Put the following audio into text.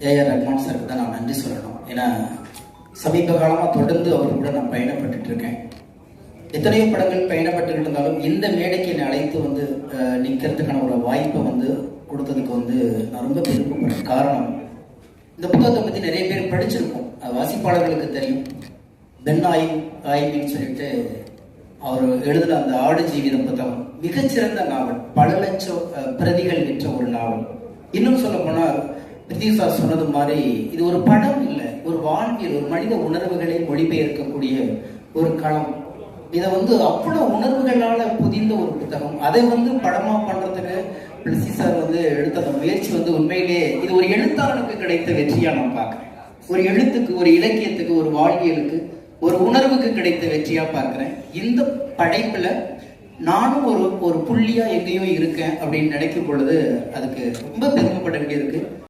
AR Rahman சாருக்கு தான் நான் நன்றி சொல்லணும். ஏன்னா சமீப காலமாக தொடர்ந்து அவர் கூட நான் பயணப்பட்டு இருக்கேன். எத்தனையோ படங்கள் பயணப்பட்டு இருந்தாலும் இந்த மேடைக்கு என்னை அழைத்து வந்து நிற்கிறதுக்கான ஒரு வாய்ப்பை வந்து கொடுத்ததுக்கு வந்து நான் ரொம்ப பெருமைப்படுறேன். காரணம், இந்த புத்தகத்தை பற்றி நிறைய பேர் படிச்சிருக்கோம், வாசிப்பாளர்களுக்கு தெரியும். பென் ஆய்வின்னு சொல்லிட்டு அவர் எழுதின அந்த ஆடு ஜீவிதம் புத்தகம் மிகச்சிறந்த நாவல், பல லட்சம் பிரதிகள் விற்ற ஒரு நாவல். இன்னும் சொல்ல போனால் பிரித்திவ் சார் சொன்னது மாதிரி இது ஒரு படம் இல்லை, ஒரு வாழ்வியல், ஒரு மனித உணர்வுகளை மொழிபெயர்க்கக்கூடிய ஒரு களம். இதை வந்து அவ்வளோ உணர்வுகளால் புதிந்த ஒரு புத்தகம். அதை வந்து படமா பண்றதுக்கு பிரித்திவ் சார் வந்து எடுத்த அந்த முயற்சி வந்து உண்மையிலேயே இது ஒரு எழுத்தாளனுக்கு கிடைத்த வெற்றியா நான் பார்க்கிறேன். ஒரு எழுத்துக்கு, ஒரு இலக்கியத்துக்கு, ஒரு வாழ்வியலுக்கு, ஒரு உணர்வுக்கு கிடைத்த வெற்றியா பார்க்கிறேன். இந்த படைப்புல நானும் ஒரு புள்ளியா எங்கேயோ இருக்கேன் அப்படின்னு நினைக்கும் பொழுது அதுக்கு ரொம்ப பெருமைப்பட வேண்டியிருக்கு.